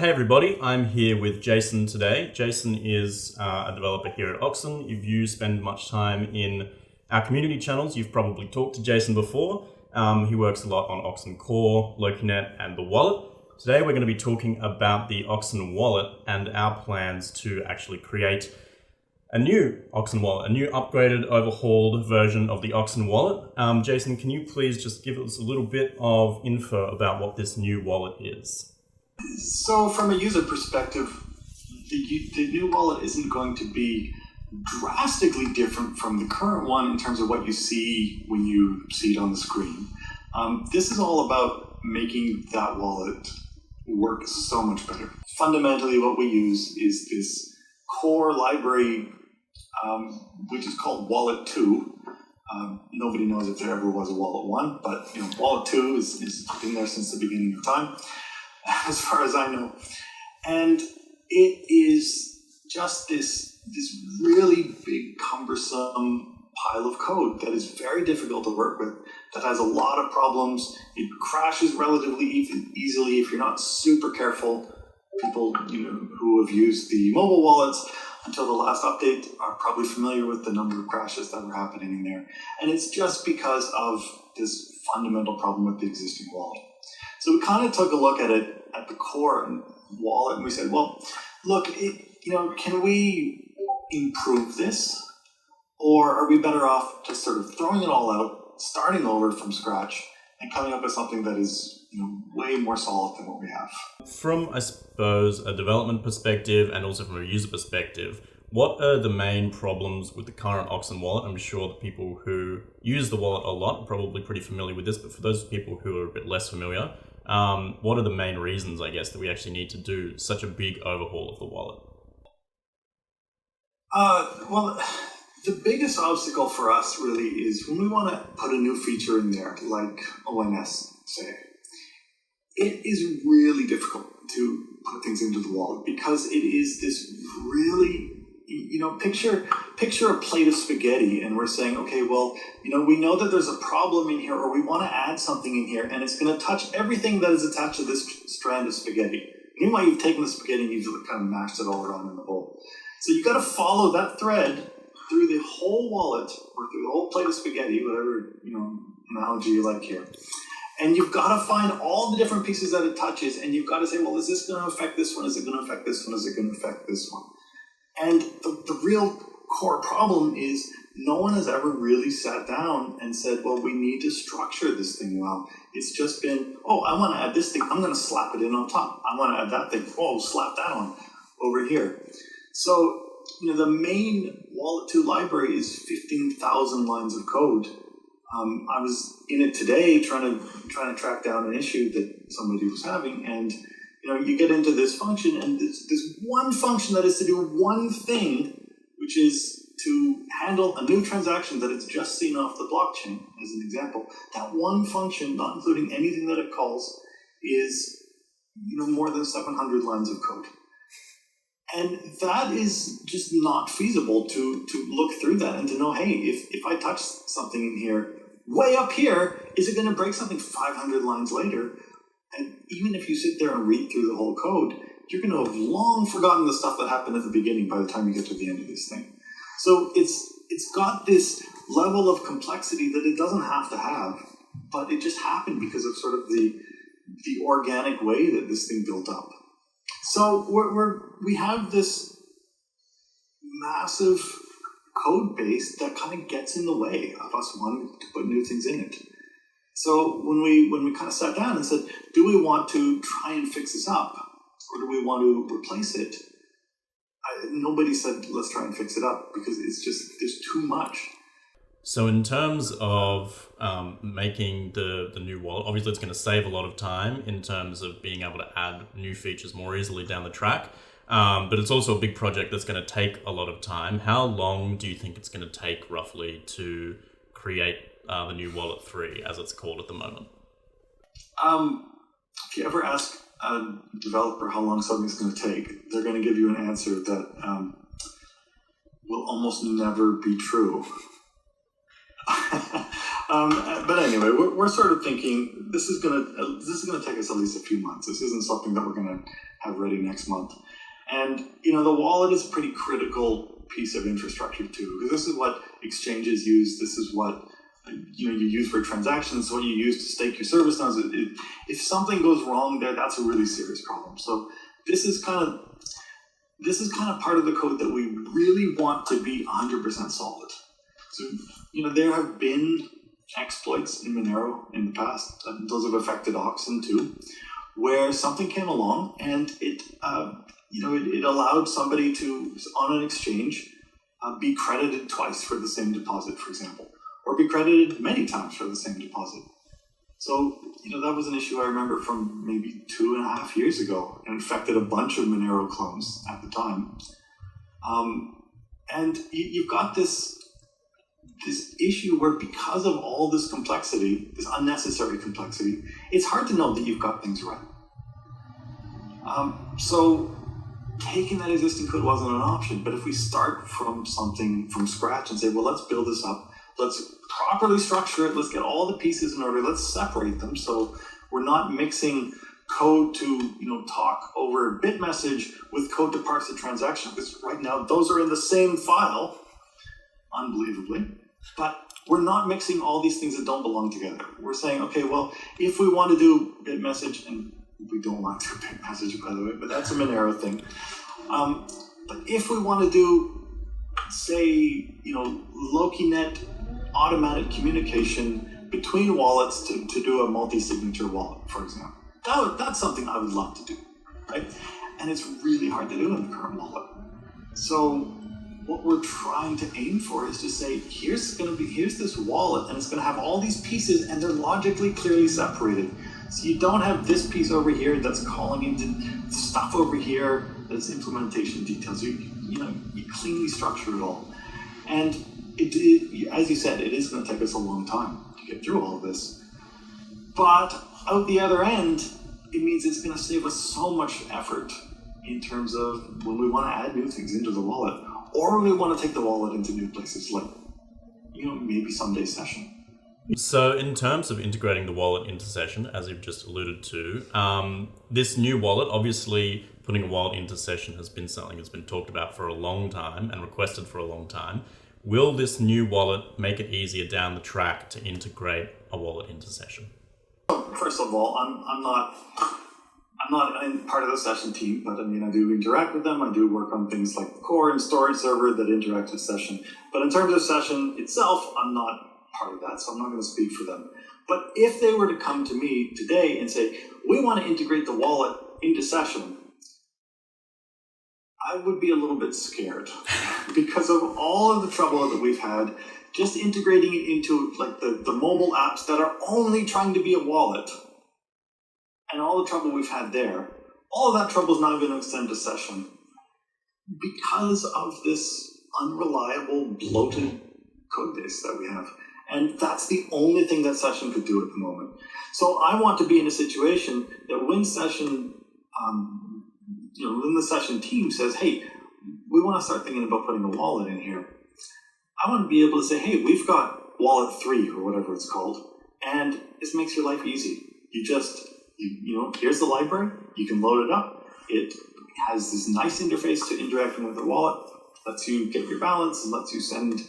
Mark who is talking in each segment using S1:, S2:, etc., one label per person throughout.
S1: Hey everybody, I'm here with Jason today. Jason is a developer here at Oxen. If you spend much time in our community channels, you've probably talked to Jason before. He works a lot on Oxen Core, Lokinet, and the wallet. Today we're going to be talking about the Oxen Wallet and our plans to actually create a new Oxen Wallet, a new upgraded, overhauled version of the Oxen Wallet. Jason, can you please just give us a little bit of info about what this new wallet is?
S2: So from a user perspective, the new wallet isn't going to be drastically different from the current one in terms of what you see when you see it on the screen. This is all about making that wallet work so much better. Fundamentally, what we use is this core library, which is called Wallet 2. Nobody knows if there ever was a Wallet 1, but Wallet 2 is been there since the beginning of time, as far as I know. And it is just this really big, cumbersome pile of code that is very difficult to work with, that has a lot of problems. It crashes relatively easily if you're not super careful. People who have used the mobile wallets until the last update are probably familiar with the number of crashes that were happening in there. And it's just because of this fundamental problem with the existing wallet. So we kind of took a look at it at the core wallet, and we said, well, look, can we improve this? Or are we better off just sort of throwing it all out, starting over from scratch, and coming up with something that is way more solid than what we have?
S1: From, I suppose, a development perspective and also from a user perspective, what are the main problems with the current Oxen Wallet? I'm sure the people who use the wallet a lot are probably pretty familiar with this, but for those people who are a bit less familiar, what are the main reasons, I guess, that we actually need to do such a big overhaul of the wallet?
S2: Well, the biggest obstacle for us really is when we want to put a new feature in there, like ONS, say. It is really difficult to put things into the wallet because it is this really, picture a plate of spaghetti, and we're saying, okay, well, we know that there's a problem in here, or we want to add something in here, and it's going to touch everything that is attached to this strand of spaghetti. Meanwhile, you've taken the spaghetti and you've kind of mashed it all around in the bowl. So you've got to follow that thread through the whole wallet, or through the whole plate of spaghetti, whatever analogy you like here. And you've got to find all the different pieces that it touches, and you've got to say, well, is this going to affect this one? Is it going to affect this one? Is it going to affect this one? And the real core problem is no one has ever really sat down and said, well, we need to structure this thing well. It's just been, oh, I want to add this thing. I'm going to slap it in on top. I want to add that thing. Oh, slap that on over here. So, the main Wallet 2 library is 15,000 lines of code. I was in it today trying to track down an issue that somebody was having, and you get into this function, and this one function that is to do one thing, which is to handle a new transaction that it's just seen off the blockchain, as an example. That one function, not including anything that it calls, is more than 700 lines of code. And that is just not feasible to look through that and to know, hey, if I touch something in here, way up here, is it going to break something 500 lines later? And even if you sit there and read through the whole code, you're going to have long forgotten the stuff that happened at the beginning by the time you get to the end of this thing. So it's got this level of complexity that it doesn't have to have, but it just happened because of sort of the organic way that this thing built up. So we have this massive code base that kind of gets in the way of us wanting to put new things in it. So when we kind of sat down and said, do we want to try and fix this up, or do we want to replace it? Nobody said, let's try and fix it up, because it's just, there's too much.
S1: So in terms of making the new wallet, obviously it's going to save a lot of time in terms of being able to add new features more easily down the track. But it's also a big project that's going to take a lot of time. How long do you think it's going to take roughly to create the new Wallet 3, as it's called at the moment?
S2: If you ever ask a developer how long something's going to take, they're going to give you an answer that will almost never be true. But anyway, we're sort of thinking this is gonna take us at least a few months. This isn't something that we're gonna have ready next month. And the wallet is a pretty critical piece of infrastructure too, because this is what exchanges use. This is what you use for transactions. What you use to stake your service nodes. If something goes wrong there, that's a really serious problem. So this is kind of part of the code that we really want to be 100% solid. So there have been exploits in Monero in the past. Those have affected Oxen too, where something came along and it allowed somebody to, on an exchange, be credited twice for the same deposit, for example, or be credited many times for the same deposit. So, that was an issue I remember from maybe 2.5 years ago, and affected a bunch of Monero clones at the time. And you've got this issue where, because of all this complexity, this unnecessary complexity, it's hard to know that you've got things right. So taking that existing code wasn't an option, but if we start from something from scratch and say, well, let's build this up, let's properly structure it, let's get all the pieces in order, let's separate them so we're not mixing code to talk over bit message with code to parse the transaction, because right now those are in the same file, unbelievably, but we're not mixing all these things that don't belong together. We're saying, okay, well, if we want to do bit message, and we don't want to do bit message, by the way, but that's a Monero thing. But if we want to do, say, Lokinet automatic communication between wallets to do a multi-signature wallet, for example, that's something I would love to do, right? And it's really hard to do in the current wallet. So what we're trying to aim for is to say, here's this wallet, and it's going to have all these pieces, and they're logically clearly separated. So you don't have this piece over here that's calling into stuff over here that's implementation details. You cleanly structure it all. And as you said, it is going to take us a long time to get through all of this. But out the other end, it means it's going to save us so much effort in terms of when we want to add new things into the wallet, or when we want to take the wallet into new places, like maybe someday Session.
S1: So in terms of integrating the wallet into Session, as you've just alluded to, this new wallet, obviously putting a wallet into Session has been something that's been talked about for a long time and requested for a long time. Will this new wallet make it easier down the track to integrate a wallet into Session?
S2: First of all, I'm not in part of the Session team, but I do interact with them. I do work on things like the core and storage server that interact with Session. But in terms of Session itself, I'm not part of that, so I'm not going to speak for them. But if they were to come to me today and say, we want to integrate the wallet into Session, I would be a little bit scared because of all of the trouble that we've had just integrating it into like the mobile apps that are only trying to be a wallet, and all the trouble we've had there. All of that trouble is now going to extend to Session because of this unreliable, bloated code base that we have. And that's the only thing that Session could do at the moment. So I want to be in a situation that when Session, when the Session team says, hey, we want to start thinking about putting a wallet in here, I want to be able to say, hey, we've got Wallet 3 or whatever it's called, and this makes your life easy. You just, here's the library, you can load it up. It has this nice interface to interacting with the wallet, lets you get your balance and lets you send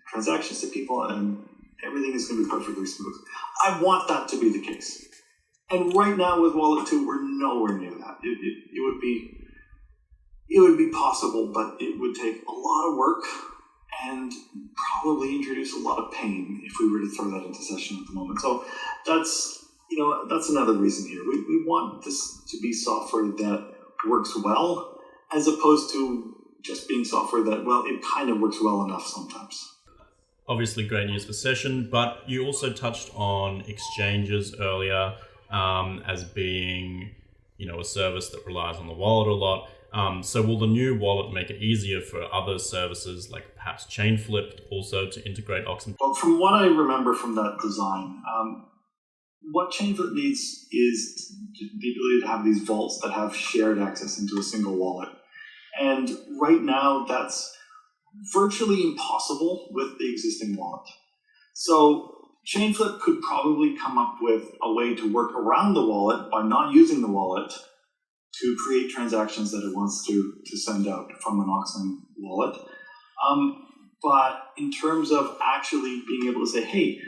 S2: transactions to people, and everything is going to be perfectly smooth. I want that to be the case. And right now with Wallet 2, we're nowhere near that. It would be possible, but it would take a lot of work and probably introduce a lot of pain if we were to throw that into Session at the moment. So that's another reason here. We want this to be software that works well, as opposed to just being software that, well, it kind of works well enough sometimes.
S1: Obviously great news for Session, but you also touched on exchanges earlier as being, a service that relies on the wallet a lot. So will the new wallet make it easier for other services like perhaps Chainflip also to integrate Oxen?
S2: Well, from what I remember from that design, what Chainflip needs is the ability to have these vaults that have shared access into a single wallet. And right now, that's virtually impossible with the existing wallet. So Chainflip could probably come up with a way to work around the wallet by not using the wallet to create transactions that it wants to send out from an Oxen wallet. But in terms of actually being able to say, hey,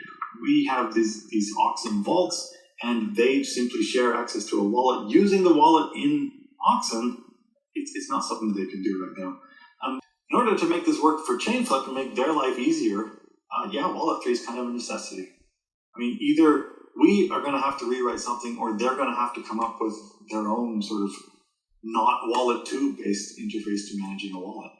S2: we have these Oxen vaults, and they simply share access to a wallet using the wallet in Oxen, it's not something that they can do right now. In order to make this work for Chainflip and make their life easier, Wallet 3 is kind of a necessity. I mean, either we are going to have to rewrite something, or they're going to have to come up with their own sort of not Wallet 2 based interface to managing a wallet.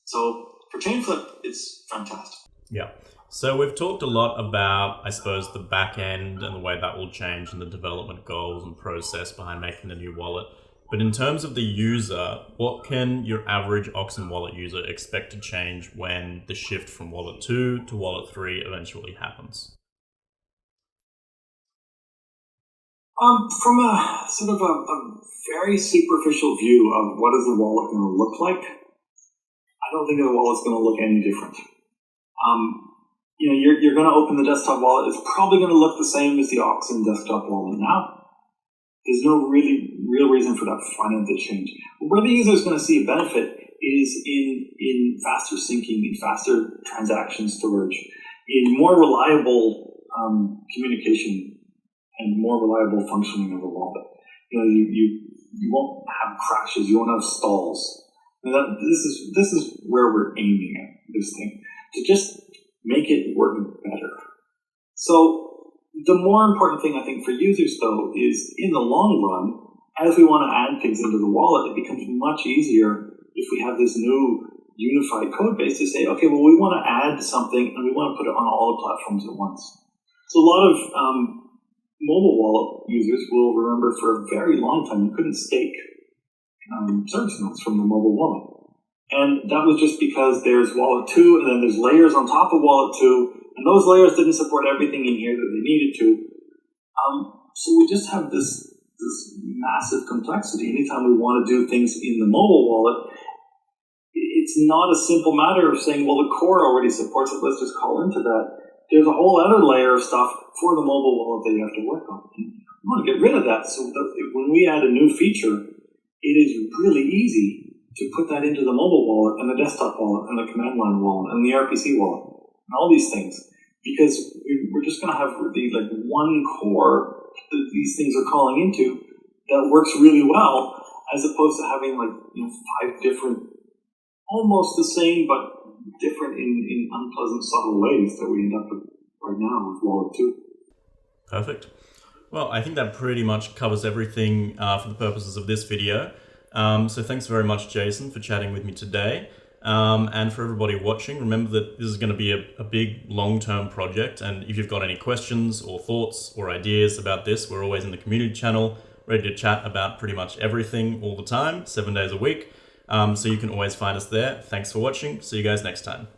S2: So for Chainflip, it's fantastic.
S1: Yeah. So we've talked a lot about, I suppose, the back end and the way that will change and the development goals and process behind making the new wallet. But in terms of the user, what can your average Oxen Wallet user expect to change when the shift from Wallet 2 to Wallet 3 eventually happens?
S2: From a sort of a very superficial view of what is the wallet going to look like, I don't think the wallet's going to look any different. You're going to open the desktop wallet. It's probably going to look the same as the Oxen desktop wallet now. There's no real reason for that front end to change. Where the user is going to see a benefit is in faster syncing, in faster transaction storage, in more reliable communication and more reliable functioning of the wallet. You won't have crashes. You won't have stalls. This is where we're aiming at this thing, to just make it work better. So the more important thing, I think, for users, though, is in the long run, as we want to add things into the wallet, it becomes much easier if we have this new unified code base to say, okay, well, we want to add something and we want to put it on all the platforms at once. So a lot of mobile wallet users will remember for a very long time you couldn't stake service nodes from the mobile wallet. And that was just because there's Wallet 2 and then there's layers on top of Wallet 2. And those layers didn't support everything in here that they needed to. So we just have this massive complexity. Anytime we want to do things in the mobile wallet, it's not a simple matter of saying, well, the core already supports it, let's just call into that. There's a whole other layer of stuff for the mobile wallet that you have to work on. And we want to get rid of that so that when we add a new feature, it is really easy to put that into the mobile wallet and the desktop wallet and the command line wallet and the RPC wallet. And all these things, because we're just going to have one core that these things are calling into that works really well, as opposed to having 5 different, almost the same but different in unpleasant, subtle ways that we end up with right now with Wallet 2.
S1: Perfect. Well, I think that pretty much covers everything for the purposes of this video. So thanks very much, Jason, for chatting with me today. And for everybody watching, remember that this is going to be a big long-term project. And if you've got any questions or thoughts or ideas about this, we're always in the community channel, ready to chat about pretty much everything all the time, 7 days a week. So you can always find us there. Thanks for watching. See you guys next time.